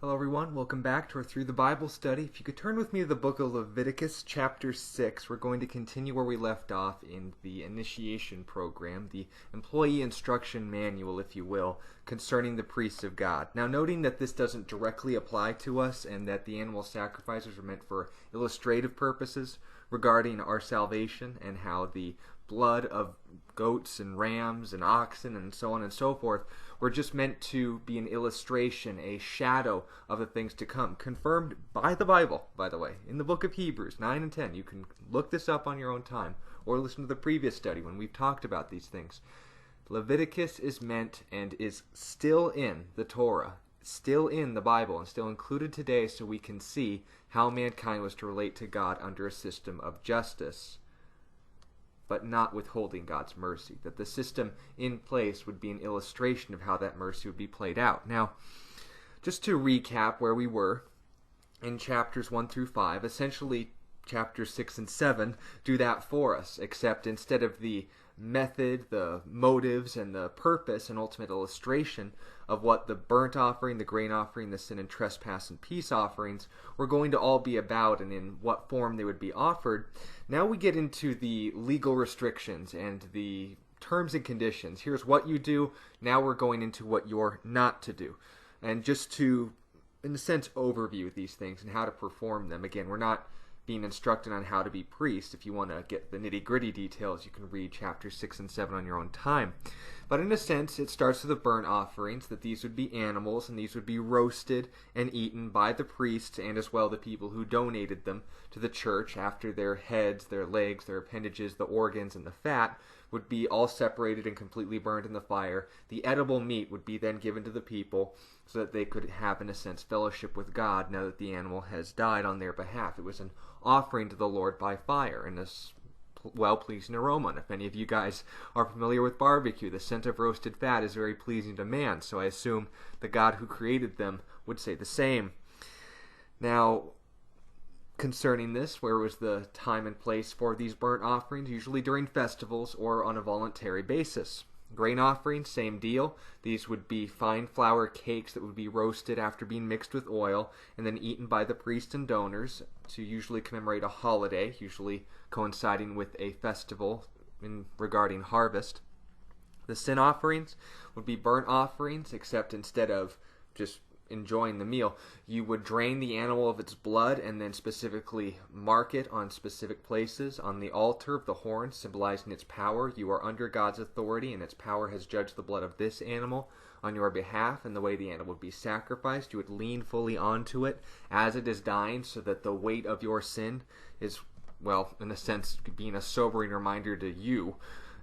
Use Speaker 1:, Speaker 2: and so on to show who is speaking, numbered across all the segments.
Speaker 1: Hello everyone, welcome back to our Through the Bible study. If you could turn with me to the book of Leviticus chapter 6, we're going to continue where we left off in the initiation program, the employee instruction manual, if you will, concerning the priests of God. Now noting that this doesn't directly apply to us and that the animal sacrifices are meant for illustrative purposes regarding our salvation and how the blood of goats and rams and oxen and so on and so forth were just meant to be an illustration, a shadow of the things to come, confirmed by the Bible, by the way, in the book of Hebrews 9 and 10. You can look this up on your own time or listen to the previous study when we've talked about these things. Leviticus is meant and is still in the Torah, still in the Bible, and still included today so we can see how mankind was to relate to God under a system of justice, but not withholding God's mercy. That the system in place would be an illustration of how that mercy would be played out. Now, just to recap where we were in chapters 1 through 5, essentially chapters 6 and 7 do that for us, except instead of the method, the motives, and the purpose and ultimate illustration of what the burnt offering, the grain offering, the sin and trespass and peace offerings were going to all be about and in what form they would be offered. Now we get into the legal restrictions and the terms and conditions. Here's what you do. Now we're going into what you're not to do. And just to, in a sense, overview these things and how to perform them. Again, we're not being instructed on how to be priest. If you want to get the nitty-gritty details, you can read chapters 6 and 7 on your own time. But in a sense, it starts with the burnt offerings, that these would be animals, and these would be roasted and eaten by the priests and as well the people who donated them to the church after their heads, their legs, their appendages, the organs, and the fat would be all separated and completely burned in the fire. The edible meat would be then given to the people so that they could have, in a sense, fellowship with God now that the animal has died on their behalf. It was an offering to the Lord by fire, and this well-pleasing aroma. And if any of you guys are familiar with barbecue, the scent of roasted fat is very pleasing to man, so I assume the God who created them would say the same. Now, concerning this, where was the time and place for these burnt offerings? Usually during festivals or on a voluntary basis. Grain offerings, same deal. These would be fine flour cakes that would be roasted after being mixed with oil and then eaten by the priests and donors to usually commemorate a holiday, usually coinciding with a festival regarding harvest. The sin offerings would be burnt offerings, except instead of just enjoying the meal, you would drain the animal of its blood and then specifically mark it on specific places on the altar of the horn, symbolizing its power. You are under God's authority, and its power has judged the blood of this animal on your behalf, and the way the animal would be sacrificed, you would lean fully onto it as it is dying, so that the weight of your sin is, well, in a sense, being a sobering reminder to you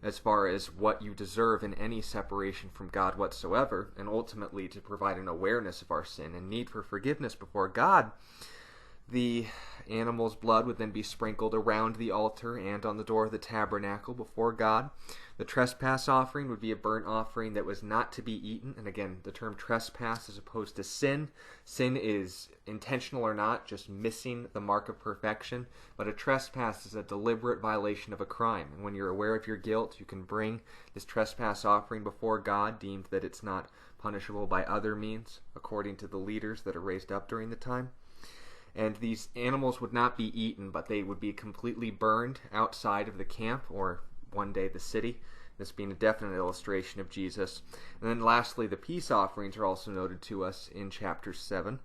Speaker 1: as far as what you deserve in any separation from God whatsoever, and ultimately to provide an awareness of our sin and need for forgiveness before God. The animal's blood would then be sprinkled around the altar and on the door of the tabernacle before God. The trespass offering would be a burnt offering that was not to be eaten. And again, the term trespass as opposed to sin. Sin is intentional or not, just missing the mark of perfection. But a trespass is a deliberate violation of a crime. And when you're aware of your guilt, you can bring this trespass offering before God, deemed that it's not punishable by other means, according to the leaders that are raised up during the time. And these animals would not be eaten, but they would be completely burned outside of the camp, or one day the city, this being a definite illustration of Jesus. And then lastly, the peace offerings are also noted to us in chapter 7,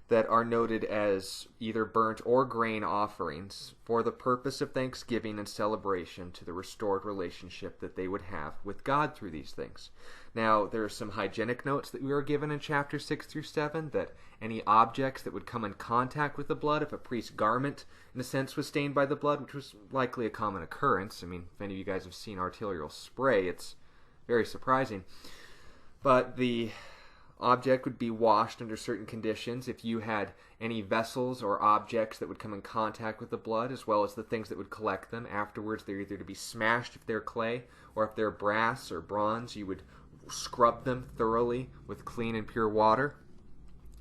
Speaker 1: that are noted as either burnt or grain offerings for the purpose of thanksgiving and celebration to the restored relationship that they would have with God through these things. Now, there are some hygienic notes that we are given in chapter 6 through 7, that any objects that would come in contact with the blood, if a priest's garment, in a sense, was stained by the blood, which was likely a common occurrence. I mean, if any of you guys have seen arterial spray, it's very surprising. But the object would be washed under certain conditions. If you had any vessels or objects that would come in contact with the blood, as well as the things that would collect them, afterwards they're either to be smashed if they're clay, or if they're brass or bronze, you would scrub them thoroughly with clean and pure water.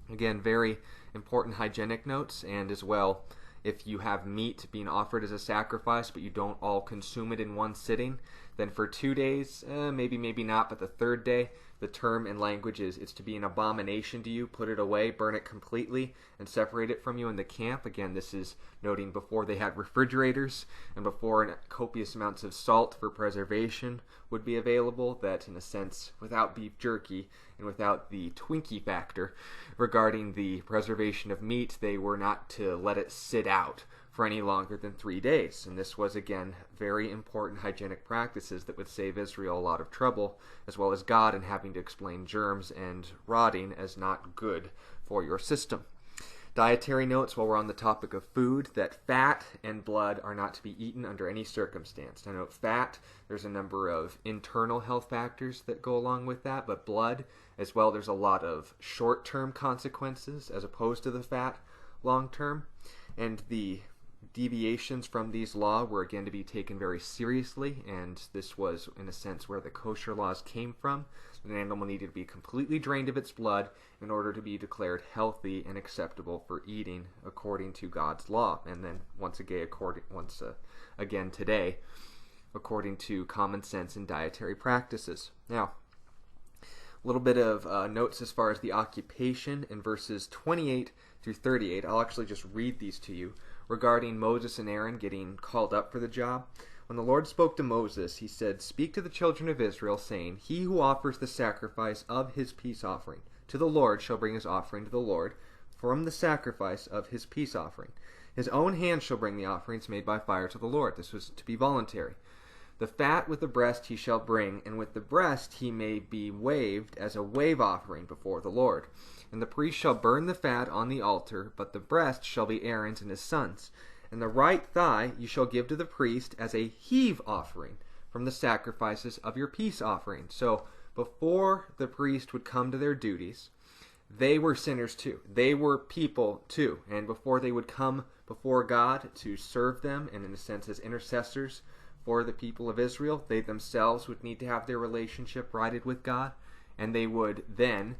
Speaker 1: Again, very important hygienic notes. And as well, if you have meat being offered as a sacrifice, but you don't all consume it in one sitting, then for 2 days, maybe not, but the third day, The term and language is, it's to be an abomination to you, put it away, burn it completely, and separate it from you in the camp. Again, this is noting before they had refrigerators and before copious amounts of salt for preservation would be available, that in a sense, without beef jerky and without the Twinkie factor regarding the preservation of meat, they were not to let it sit out for any longer than 3 days. And this was, again, very important hygienic practices that would save Israel a lot of trouble, as well as God in having to explain germs and rotting as not good for your system. Dietary notes while we're on the topic of food, that fat and blood are not to be eaten under any circumstance. Now note fat, there's a number of internal health factors that go along with that, but blood as well, there's a lot of short-term consequences as opposed to the fat long-term. And the deviations from these laws were again to be taken very seriously, and this was in a sense where the kosher laws came from. An animal needed to be completely drained of its blood in order to be declared healthy and acceptable for eating according to God's law. And then once again today, according to common sense and dietary practices. Now, a little bit of notes as far as the occupation in verses 28 through 38. I'll actually just read these to you regarding Moses and Aaron getting called up for the job. When the Lord spoke to Moses, he said, "Speak to the children of Israel, saying, He who offers the sacrifice of his peace offering to the Lord shall bring his offering to the Lord from the sacrifice of his peace offering. His own hand shall bring the offerings made by fire to the Lord." This was to be voluntary. "The fat with the breast he shall bring, and with the breast he may be waved as a wave offering before the Lord. And the priest shall burn the fat on the altar, but the breast shall be Aaron's and his sons'. And the right thigh you shall give to the priest as a heave offering from the sacrifices of your peace offering." So before the priest would come to their duties, they were sinners too. They were people too. And before they would come before God to serve them, and in a sense as intercessors for the people of Israel, they themselves would need to have their relationship righted with God. And they would then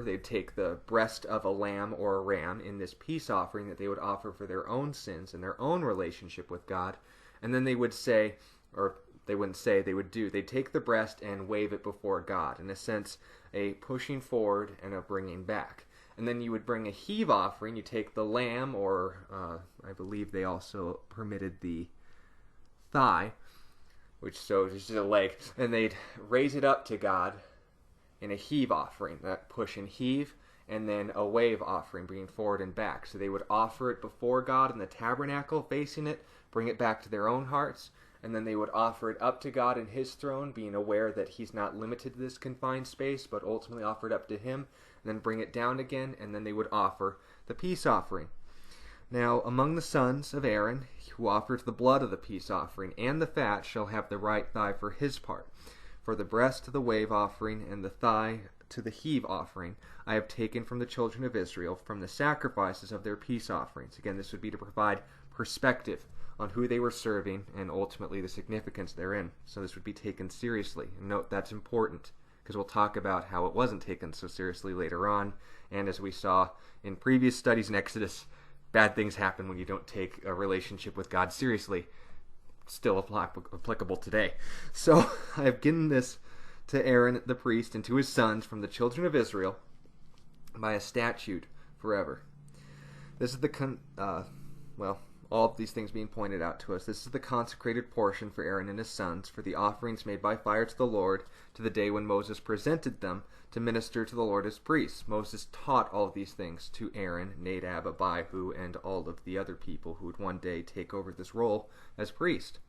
Speaker 1: they'd take the breast of a lamb or a ram in this peace offering that they would offer for their own sins and their own relationship with God. And then they would say, or they wouldn't say, they'd take the breast and wave it before God. In a sense, a pushing forward and a bringing back. And then you would bring a heave offering. You take the lamb, or I believe they also permitted the thigh, which so just a leg, and they'd raise it up to God in a heave offering, that push and heave, and then a wave offering, bringing forward and back. So they would offer it before God in the tabernacle, facing it, bring it back to their own hearts, and then they would offer it up to God in his throne, being aware that he's not limited to this confined space, but ultimately offer it up to him, and then bring it down again, and then they would offer the peace offering. Now, among the sons of Aaron, who offers the blood of the peace offering and the fat, shall have the right thigh for his part. For the breast to the wave offering and the thigh to the heave offering I have taken from the children of Israel from the sacrifices of their peace offerings. Again, this would be to provide perspective on who they were serving and ultimately the significance therein. So this would be taken seriously. And note that's important, because we'll talk about how it wasn't taken so seriously later on. And as we saw in previous studies in Exodus, bad things happen when you don't take a relationship with God seriously. Still applicable today. So I have given this to Aaron the priest and to his sons from the children of Israel by a statute forever. This is all of these things being pointed out to us. This is the consecrated portion for Aaron and his sons for the offerings made by fire to the Lord to the day when Moses presented them to minister to the Lord as priests. Moses taught all of these things to Aaron, Nadab, Abihu, and all of the other people who would one day take over this role as priest.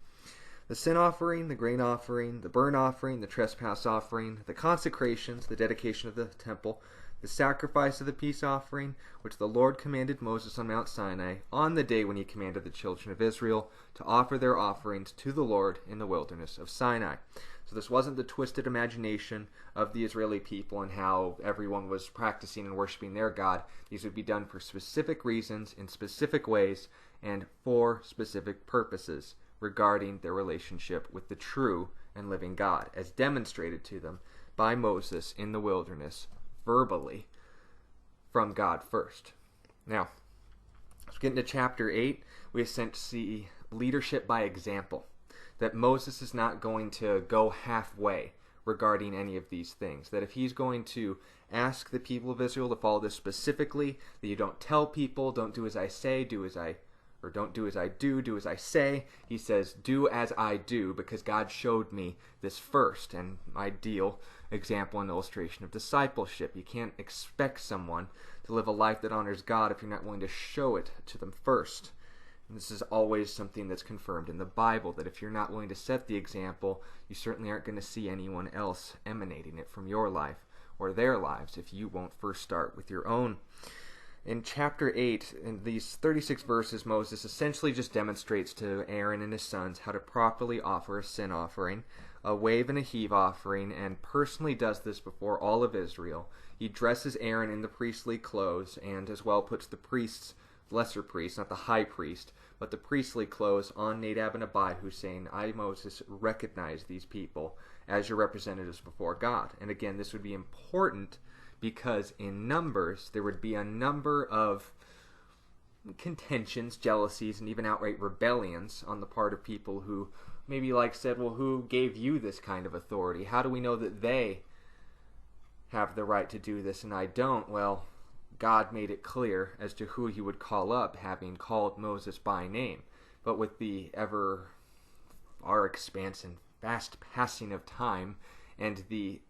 Speaker 1: The sin offering, the grain offering, the burnt offering, the trespass offering, the consecrations, the dedication of the temple, the sacrifice of the peace offering, which the Lord commanded Moses on Mount Sinai on the day when he commanded the children of Israel to offer their offerings to the Lord in the wilderness of Sinai. So this wasn't the twisted imagination of the Israeli people and how everyone was practicing and worshiping their God. These would be done for specific reasons, in specific ways, and for specific purposes regarding their relationship with the true and living God, as demonstrated to them by Moses in the wilderness, verbally, from God first. Now, let's get into chapter 8. We essentially see leadership by example. That Moses is not going to go halfway regarding any of these things. That if he's going to ask the people of Israel to follow this specifically, that you don't tell people, don't do as I say, don't do as I do as I say. He says, do as I do, because God showed me this first. And ideal example and illustration of discipleship. You can't expect someone to live a life that honors God if you're not willing to show it to them first. And this is always something that's confirmed in the Bible, that if you're not willing to set the example, you certainly aren't going to see anyone else emanating it from your life or their lives if you won't first start with your own. In chapter 8, in these 36 verses, Moses essentially just demonstrates to Aaron and his sons how to properly offer a sin offering, a wave and a heave offering, and personally does this before all of Israel. He dresses Aaron in the priestly clothes and as well puts the priests, lesser priest, not the high priest, but the priestly clothes on Nadab and Abihu, saying, I, Moses, recognize these people as your representatives before God. And again, this would be important because in Numbers, there would be a number of contentions, jealousies, and even outright rebellions on the part of people who maybe said, well, who gave you this kind of authority? How do we know that they have the right to do this and I don't? Well, God made it clear as to who he would call up, having called Moses by name. But with the our expanse and fast passing of time and the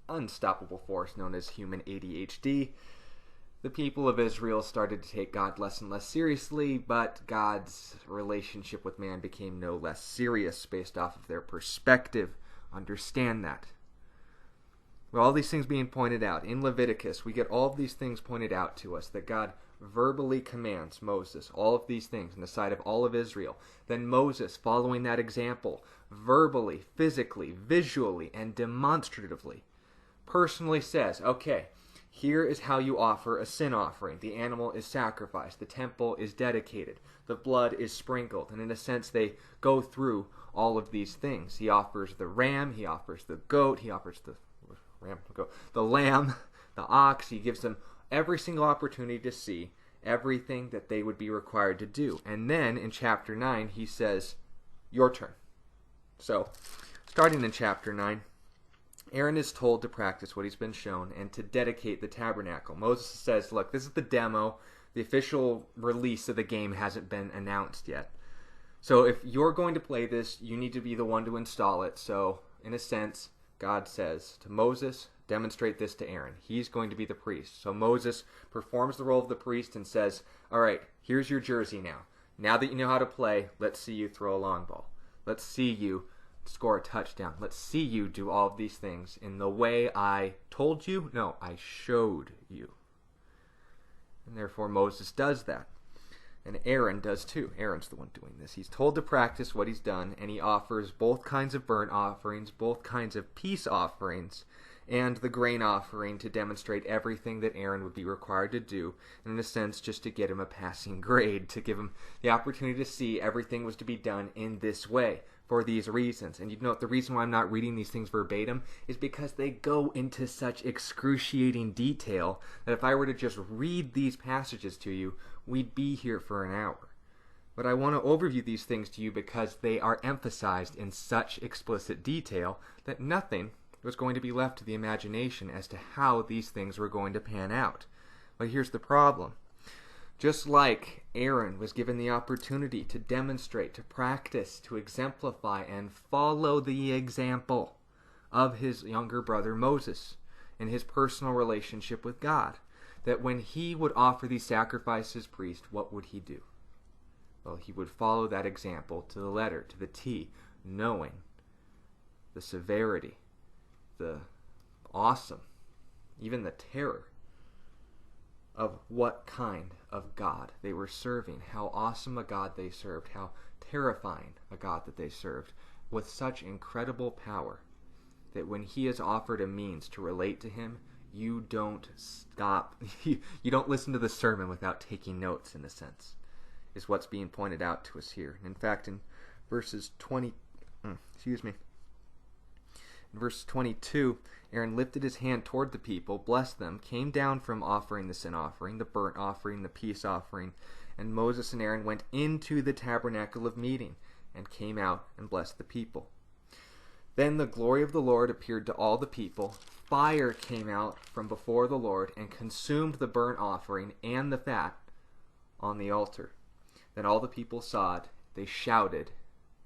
Speaker 1: unstoppable force known as human ADHD, the people of Israel started to take God less and less seriously, but God's relationship with man became no less serious based off of their perspective. Understand that. With all these things being pointed out, in Leviticus, we get all of these things pointed out to us, that God verbally commands Moses all of these things in the sight of all of Israel. Then Moses, following that example, verbally, physically, visually, and demonstratively, personally says, okay, here is how you offer a sin offering. The animal is sacrificed. The temple is dedicated. The blood is sprinkled. And in a sense, they go through all of these things. He offers the ram. He offers the goat. He offers the lamb, the ox. He gives them every single opportunity to see everything that they would be required to do. And then in chapter 9, he says, your turn. So, starting in chapter 9, Aaron is told to practice what he's been shown and to dedicate the tabernacle. Moses says, look, this is the demo. The official release of the game hasn't been announced yet. So if you're going to play this, you need to be the one to install it. So, in a sense, God says to Moses, demonstrate this to Aaron. He's going to be the priest. So Moses performs the role of the priest and says, all right, here's your jersey now. Now that you know how to play, let's see you throw a long ball. Let's see you score a touchdown. Let's see you do all of these things in the way I told you. No, I showed you. And therefore Moses does that. And Aaron does too. Aaron's the one doing this. He's told to practice what he's done, and he offers both kinds of burnt offerings, both kinds of peace offerings, and the grain offering to demonstrate everything that Aaron would be required to do, and in a sense just to get him a passing grade, to give him the opportunity to see everything was to be done in this way, for these reasons. And you know, the reason why I'm not reading these things verbatim is because they go into such excruciating detail that if I were to just read these passages to you, we'd be here for an hour. But I want to overview these things to you because they are emphasized in such explicit detail that nothing was going to be left to the imagination as to how these things were going to pan out. But here's the problem. Just like Aaron was given the opportunity to demonstrate, to practice, to exemplify, and follow the example of his younger brother Moses in his personal relationship with God, that when he would offer these sacrifices as priest, what would he do? Well, he would follow that example to the letter, to the T, knowing the severity, the awesome, even the terror of what kind of God they were serving, how awesome a God they served, how terrifying a God that they served, with such incredible power that when he is offered a means to relate to him, you don't stop, you don't listen to the sermon without taking notes, in a sense, is what's being pointed out to us here. In fact, in verses 20, in verse 22, Aaron lifted his hand toward the people, blessed them, came down from offering the sin offering, the burnt offering, the peace offering, and Moses and Aaron went into the tabernacle of meeting and came out and blessed the people. Then the glory of the Lord appeared to all the people. Fire came out from before the Lord and consumed the burnt offering and the fat on the altar. Then all the people saw it. They shouted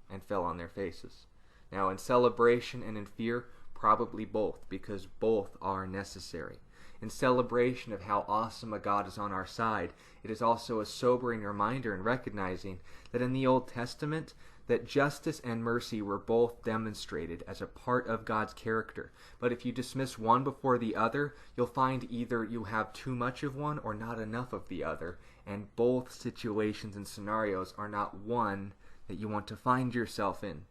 Speaker 1: and fell on their faces. Now in celebration and in fear, probably both, because both are necessary. In celebration of how awesome a God is on our side, it is also a sobering reminder in recognizing that in the Old Testament, that justice and mercy were both demonstrated as a part of God's character. But if you dismiss one before the other, you'll find either you have too much of one or not enough of the other, and both situations and scenarios are not one that you want to find yourself in.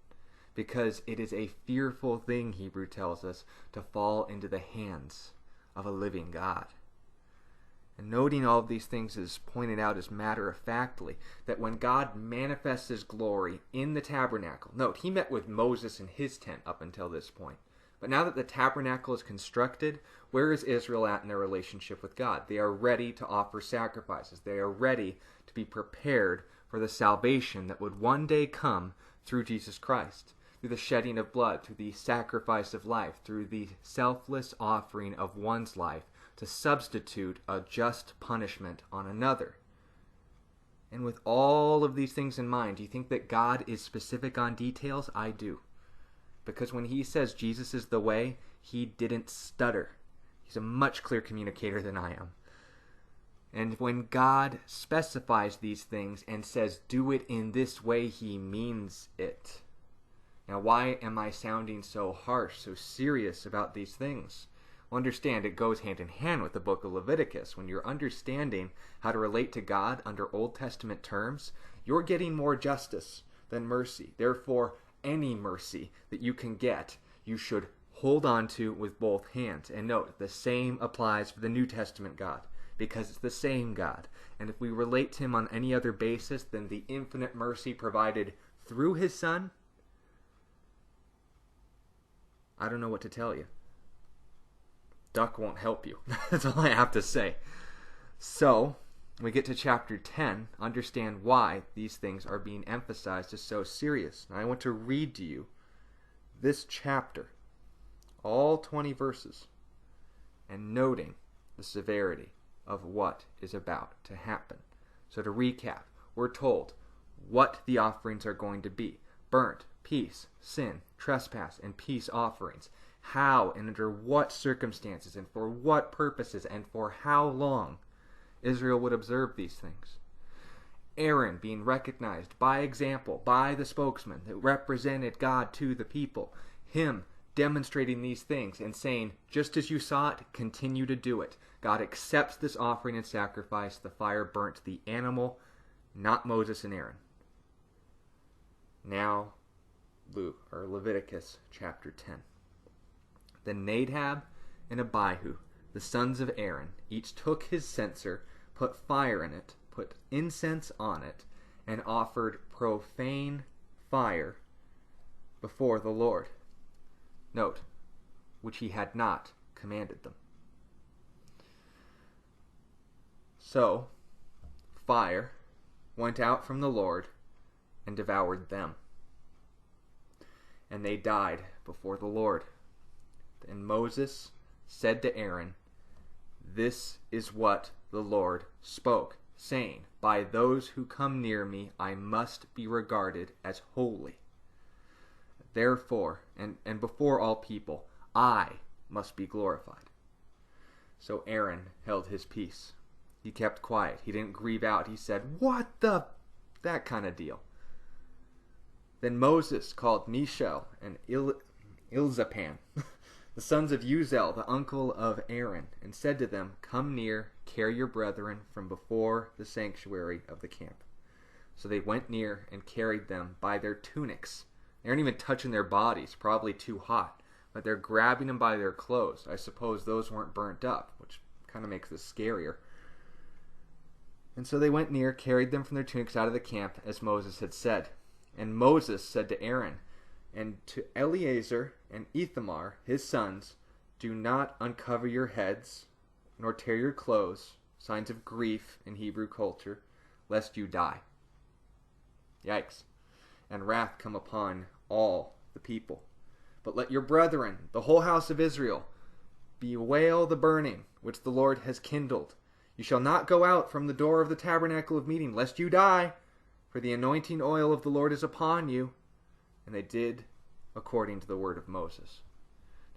Speaker 1: Because it is a fearful thing, Hebrew tells us, to fall into the hands of a living God. And noting all of these things is pointed out as matter-of-factly, that when God manifests his glory in the tabernacle, note, he met with Moses in his tent up until this point. But now that the tabernacle is constructed, where is Israel at in their relationship with God? They are ready to offer sacrifices. They are ready to be prepared for the salvation that would one day come through Jesus Christ, through the shedding of blood, through the sacrifice of life, through the selfless offering of one's life to substitute a just punishment on another. And with all of these things in mind, do you think that God is specific on details? I do. Because when he says Jesus is the way, he didn't stutter. He's a much clearer communicator than I am. And when God specifies these things and says, do it in this way, he means it. Now, why am I sounding so harsh, so serious about these things? Well, understand, it goes hand in hand with the book of Leviticus. When you're understanding how to relate to God under Old Testament terms, you're getting more justice than mercy. Therefore, any mercy that you can get, you should hold on to with both hands. And note, the same applies for the New Testament God, because it's the same God. And if we relate to him on any other basis than the infinite mercy provided through his Son, I don't know what to tell you. Duck won't help you. That's all I have to say. So, when we get to chapter 10, understand why these things are being emphasized as so serious. Now, I want to read to you this chapter, all 20 verses, and noting the severity of what is about to happen. So to recap, we're told what the offerings are going to be. Burnt, peace, sin, trespass, and peace offerings. How and under what circumstances and for what purposes and for how long Israel would observe these things. Aaron being recognized by example, by the spokesman that represented God to the people. Him demonstrating these things and saying, just as you saw it, continue to do it. God accepts this offering and sacrifice. The fire burnt the animal, not Moses and Aaron. Now, Leviticus chapter 10. Then Nadab and Abihu, the sons of Aaron, each took his censer, put fire in it, put incense on it, and offered profane fire before the Lord. Note, which he had not commanded them. So, fire went out from the Lord and devoured them. And they died before the Lord. And Moses said to Aaron, this is what the Lord spoke, saying, by those who come near me I must be regarded as holy. Therefore, and before all people, I must be glorified. So Aaron held his peace. He kept quiet. He didn't grieve out. He said, that kind of deal. Then Moses called Mishael and Elzaphan, the sons of Uzel, the uncle of Aaron, and said to them, come near, carry your brethren from before the sanctuary of the camp. So they went near and carried them by their tunics. They aren't even touching their bodies, probably too hot, but they're grabbing them by their clothes. I suppose those weren't burnt up, which kind of makes this scarier. And so they went near, carried them from their tunics out of the camp, as Moses had said. And Moses said to Aaron and to Eleazar and Ithamar, his sons, do not uncover your heads, nor tear your clothes, signs of grief in Hebrew culture, lest you die. Yikes. And wrath come upon all the people. But let your brethren, the whole house of Israel, bewail the burning which the Lord has kindled. You shall not go out from the door of the tabernacle of meeting, lest you die, for the anointing oil of the Lord is upon you. And they did according to the word of Moses.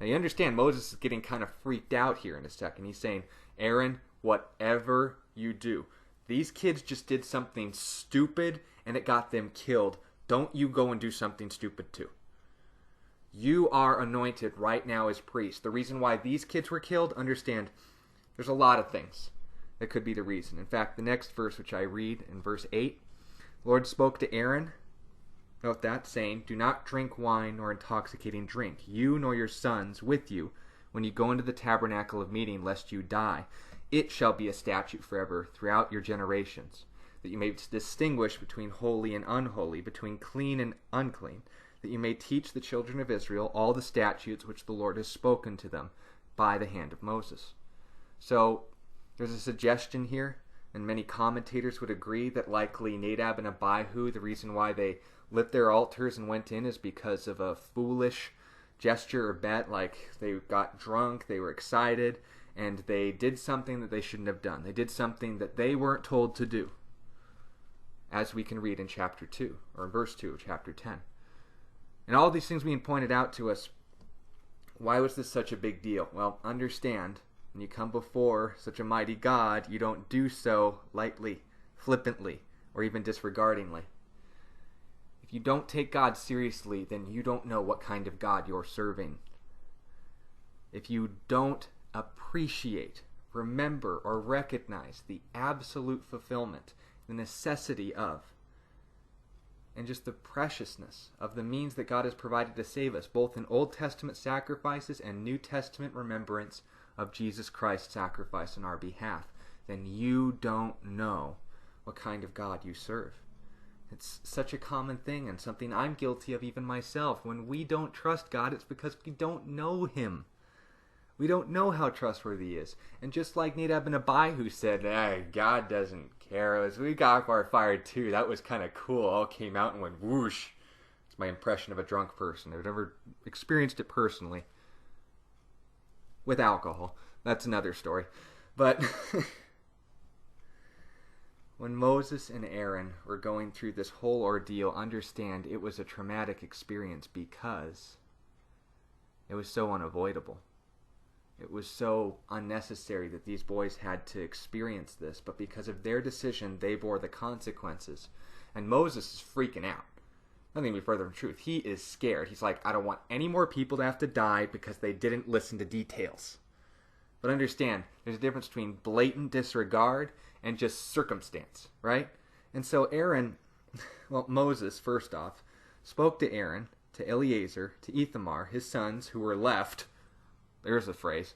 Speaker 1: Now you understand, Moses is getting kind of freaked out here in a second. He's saying, Aaron, whatever you do, these kids just did something stupid and it got them killed. Don't you go and do something stupid too. You are anointed right now as priest. The reason why these kids were killed, understand, there's a lot of things that could be the reason. In fact, the next verse which I read in verse 8, the Lord spoke to Aaron, note that, saying, do not drink wine nor intoxicating drink, you nor your sons with you, when you go into the tabernacle of meeting, lest you die. It shall be a statute forever throughout your generations, that you may distinguish between holy and unholy, between clean and unclean, that you may teach the children of Israel all the statutes which the Lord has spoken to them by the hand of Moses. So there's a suggestion here, and many commentators would agree that likely Nadab and Abihu, the reason why they lit their altars and went in is because of a foolish gesture or bet, like they got drunk, they were excited, and they did something that they shouldn't have done. They did something that they weren't told to do, as we can read in chapter 2, or in verse 2 of chapter 10. And all these things being pointed out to us, why was this such a big deal? Well, understand, when you come before such a mighty God, you don't do so lightly, flippantly, or even disregardingly. If you don't take God seriously, then you don't know what kind of God you're serving. If you don't appreciate, remember, or recognize the absolute fulfillment, the necessity of, and just the preciousness of the means that God has provided to save us, both in Old Testament sacrifices and New Testament remembrance of Jesus Christ's sacrifice on our behalf, then you don't know what kind of God you serve. It's such a common thing, and something I'm guilty of even myself. When we don't trust God, it's because we don't know Him. We don't know how trustworthy He is. And just like Nadab and Abihu said, hey, God doesn't care. As we got our fire too, that was kind of cool. All came out and went whoosh. It's my impression of a drunk person. I've never experienced it personally. With alcohol. That's another story. But when Moses and Aaron were going through this whole ordeal, understand it was a traumatic experience because it was so unavoidable. It was so unnecessary that these boys had to experience this, but because of their decision, they bore the consequences. And Moses is freaking out. Nothing can be further from truth. He is scared. He's like, I don't want any more people to have to die because they didn't listen to details. But understand, there's a difference between blatant disregard and just circumstance, right? And so Moses, first off, spoke to Aaron, to Eleazar, to Ithamar, his sons who were left. There's the phrase.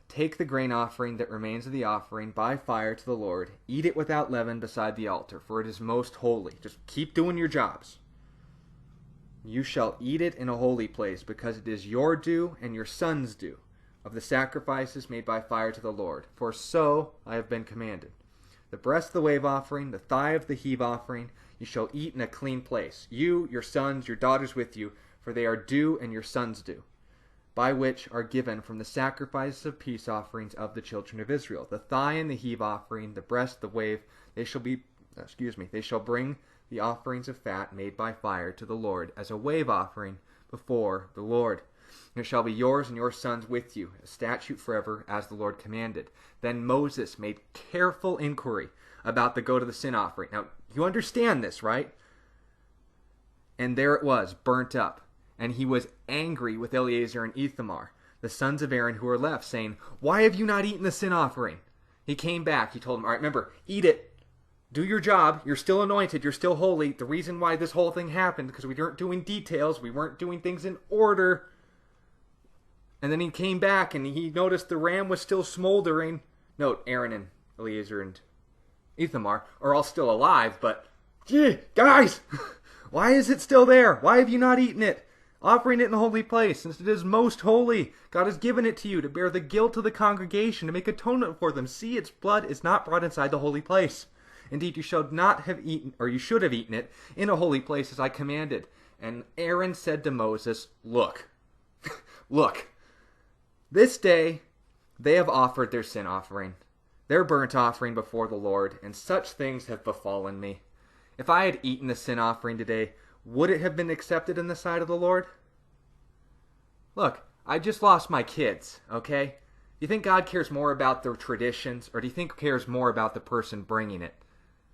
Speaker 1: Take the grain offering that remains of the offering by fire to the Lord. Eat it without leaven beside the altar, for it is most holy. Just keep doing your jobs. You shall eat it in a holy place, because it is your due and your son's due of the sacrifices made by fire to the Lord. For so I have been commanded. The breast of the wave offering, the thigh of the heave offering, you shall eat in a clean place. You, your sons, your daughters with you, for they are due and your sons due, by which are given from the sacrifices of peace offerings of the children of Israel. The thigh and the heave offering, the breast, the wave, they shall bring the offerings of fat made by fire to the Lord as a wave offering before the Lord. And it shall be yours and your sons with you, a statute forever, as the Lord commanded. Then Moses made careful inquiry about the goat of the sin offering. Now, you understand this, right? And there it was, burnt up. And he was angry with Eleazar and Ithamar, the sons of Aaron who were left, saying, why have you not eaten the sin offering? He came back. He told them, all right, remember, eat it. Do your job. You're still anointed. You're still holy. The reason why this whole thing happened, because we weren't doing details. We weren't doing things in order. And then he came back and he noticed the ram was still smoldering. Note, Aaron and Eleazar and Ithamar are all still alive, but, gee, guys, why is it still there? Why have you not eaten it? Offering it in the holy place, since it is most holy. God has given it to you to bear the guilt of the congregation, to make atonement for them. See, its blood is not brought inside the holy place. Indeed, you should have eaten it in a holy place as I commanded. And Aaron said to Moses, Look, look, this day they have offered their sin offering, their burnt offering before the Lord, and such things have befallen me. If I had eaten the sin offering today, would it have been accepted in the sight of the Lord? Look, I just lost my kids, okay? You think God cares more about the traditions, or do you think he cares more about the person bringing it?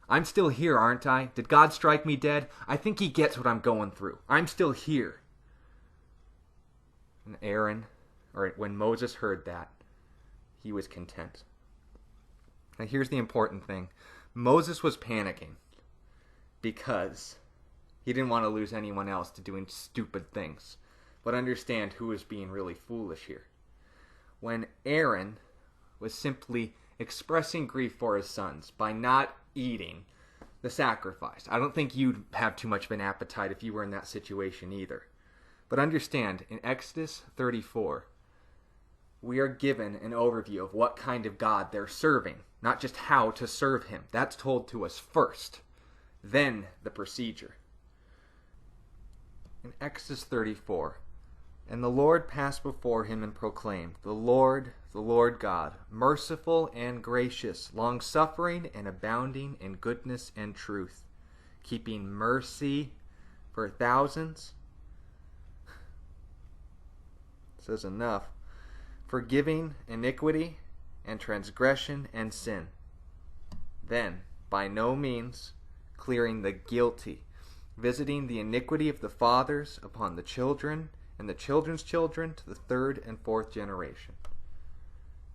Speaker 1: I'm still here, aren't I? Did God strike me dead? I think he gets what I'm going through. I'm still here. And when Moses heard that, he was content. Now here's the important thing. Moses was panicking because he didn't want to lose anyone else to doing stupid things. But understand who was being really foolish here. When Aaron was simply expressing grief for his sons by not eating the sacrifice. I don't think you'd have too much of an appetite if you were in that situation either. But understand, in Exodus 34, we are given an overview of what kind of God they're serving, not just how to serve him. That's told to us first, then the procedure. In Exodus 34, and the Lord passed before him and proclaimed, the Lord God, merciful and gracious, long-suffering and abounding in goodness and truth, keeping mercy for thousands. It says enough. Forgiving iniquity and transgression and sin. Then, by no means, clearing the guilty, visiting the iniquity of the fathers upon the children, and the children's children to the third and fourth generation.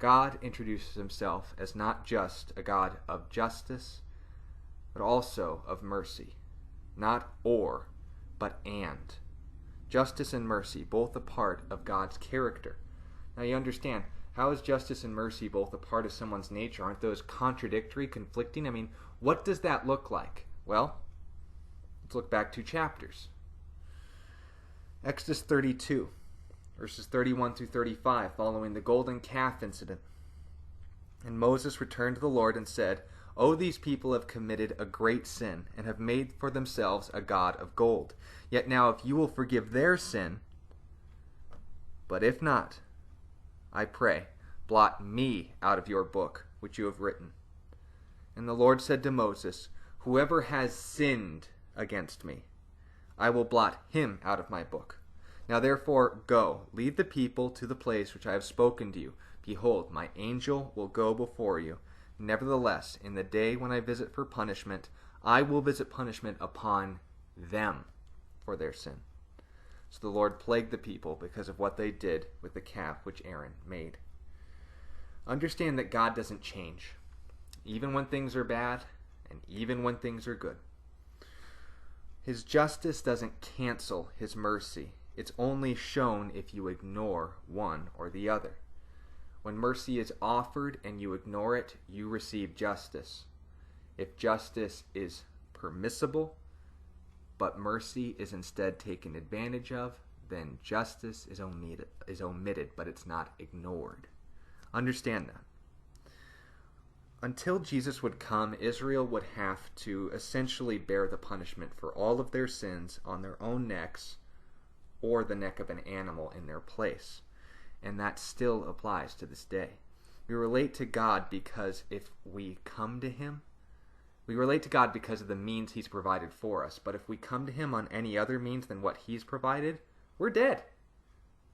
Speaker 1: God introduces himself as not just a God of justice, but also of mercy. Not or, but and. Justice and mercy, both a part of God's character. Now you understand, how is justice and mercy both a part of someone's nature? Aren't those contradictory, conflicting? I mean, what does that look like? Well, let's look back 2 chapters. Exodus 32, verses 31 through 35, following the golden calf incident. And Moses returned to the Lord and said, Oh, these people have committed a great sin, and have made for themselves a god of gold. Yet now if you will forgive their sin, but if not, I pray, blot me out of your book, which you have written. And the Lord said to Moses, Whoever has sinned against me, I will blot him out of my book. Now therefore go, lead the people to the place which I have spoken to you. Behold, my angel will go before you. Nevertheless, in the day when I visit for punishment, I will visit punishment upon them for their sin. So the Lord plagued the people because of what they did with the calf which Aaron made. Understand that God doesn't change, even when things are bad and even when things are good. His justice doesn't cancel his mercy. It's only shown if you ignore one or the other. When mercy is offered and you ignore it, you receive justice. If justice is permissible, but mercy is instead taken advantage of, then justice is omitted, but it's not ignored. Understand that. Until Jesus would come, Israel would have to essentially bear the punishment for all of their sins on their own necks or the neck of an animal in their place. And that still applies to this day. We relate to God because if we come to him, we relate to God because of the means he's provided for us. But if we come to him on any other means than what he's provided, we're dead.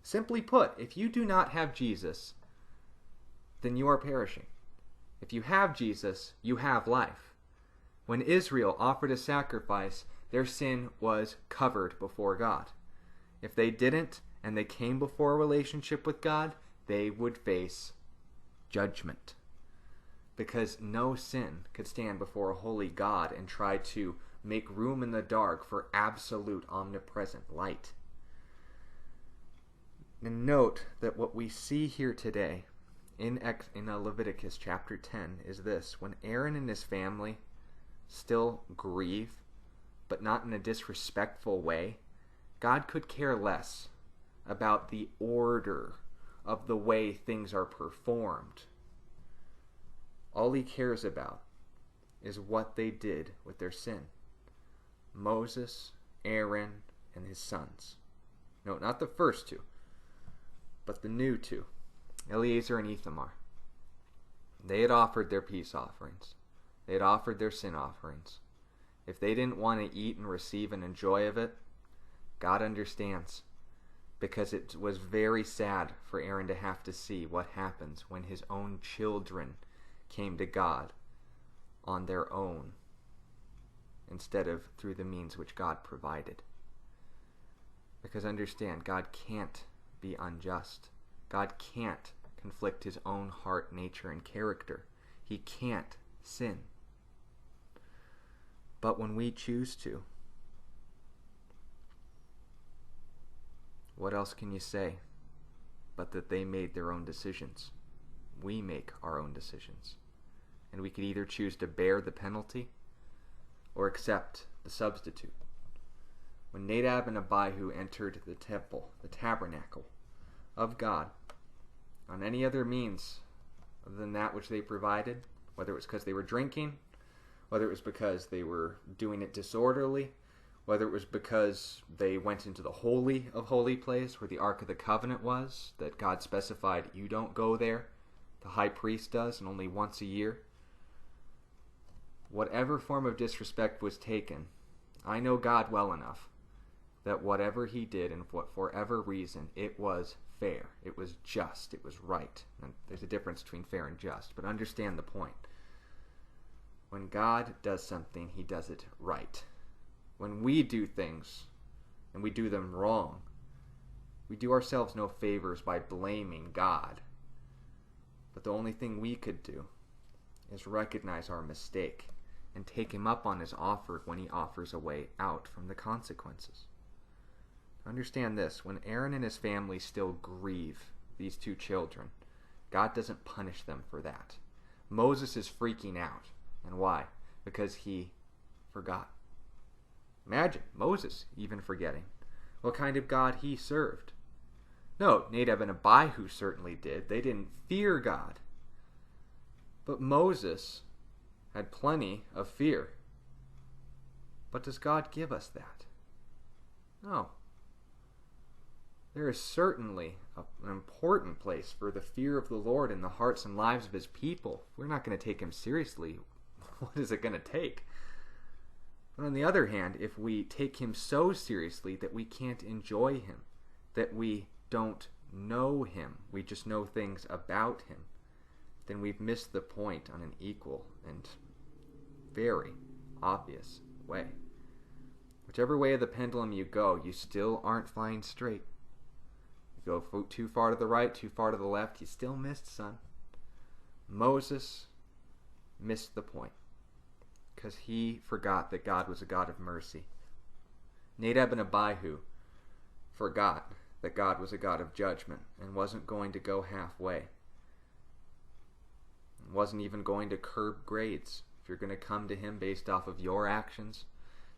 Speaker 1: Simply put, if you do not have Jesus, then you are perishing. If you have Jesus, you have life. When Israel offered a sacrifice, their sin was covered before God. If they didn't, and they came before a relationship with God, they would face judgment. Because no sin could stand before a holy God and try to make room in the dark for absolute omnipresent light. And note that what we see here today in Leviticus chapter 10 is this. When Aaron and his family still grieve, but not in a disrespectful way, God could care less about the order of the way things are performed. All he cares about is what they did with their sin. Moses, Aaron, and his sons. No, not the first two, but the new two, Eleazar and Ithamar. They had offered their peace offerings. They had offered their sin offerings. If they didn't want to eat and receive and enjoy of it, God understands, because it was very sad for Aaron to have to see what happens when his own children came to God on their own instead of through the means which God provided. Because understand, God can't be unjust. God can't conflict his own heart, nature, and character. He can't sin. But when we choose to, what else can you say but that they made their own decisions? We make our own decisions. And we could either choose to bear the penalty or accept the substitute. When Nadab and Abihu entered the temple, the tabernacle of God, on any other means than that which they provided, whether it was because they were drinking, whether it was because they were doing it disorderly, whether it was because they went into the holy of holy place where the Ark of the Covenant was, that God specified you don't go there, the high priest does, and only once a year. Whatever form of disrespect was taken, I know God well enough that whatever he did and for whatever reason, it was fair, it was just, it was right. And there's a difference between fair and just, but understand the point. When God does something, he does it right. When we do things and we do them wrong, we do ourselves no favors by blaming God. But the only thing we could do is recognize our mistake and take him up on his offer when he offers a way out from the consequences. Understand this, when Aaron and his family still grieve these two children, God doesn't punish them for that. Moses is freaking out. And why? Because he forgot. Imagine Moses even forgetting what kind of God he served. No, Nadab and Abihu certainly did. They didn't fear God. But Moses had plenty of fear. But does God give us that? No. There is certainly an important place for the fear of the Lord in the hearts and lives of his people. We're not going to take him seriously. What is it going to take? But on the other hand, if we take him so seriously that we can't enjoy him, that we don't know him, we just know things about him, then we've missed the point on an equal and very obvious way. Whichever way of the pendulum you go, you still aren't flying straight. You go too far to the right, too far to the left, you still missed, son. Moses missed the point because he forgot that God was a God of mercy. Nadab and Abihu forgot that God was a God of judgment and wasn't going to go halfway. Wasn't even going to curb grades. If you're going to come to him based off of your actions,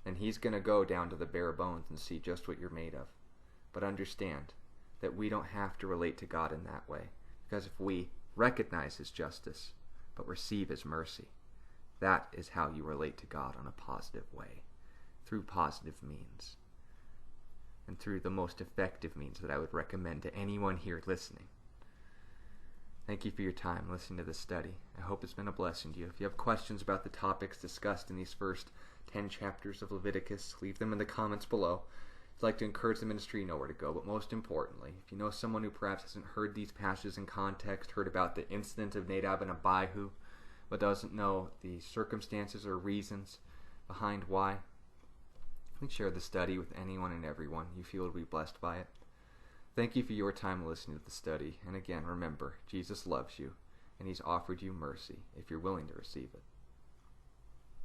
Speaker 1: then he's going to go down to the bare bones and see just what you're made of. But understand that we don't have to relate to God in that way, because if we recognize his justice but receive his mercy, that is how you relate to God on a positive way, through positive means, and through the most effective means that I would recommend to anyone here listening. Thank you for your time listening to this study. I hope it's been a blessing to you. If you have questions about the topics discussed in these first 10 chapters of Leviticus, leave them in the comments below. If you'd like to encourage the ministry, you know where to go. But most importantly, if you know someone who perhaps hasn't heard these passages in context, heard about the incident of Nadab and Abihu, but doesn't know the circumstances or reasons behind why, please share the study with anyone and everyone you feel will be blessed by it. Thank you for your time listening to the study. And again, remember, Jesus loves you, and he's offered you mercy if you're willing to receive it.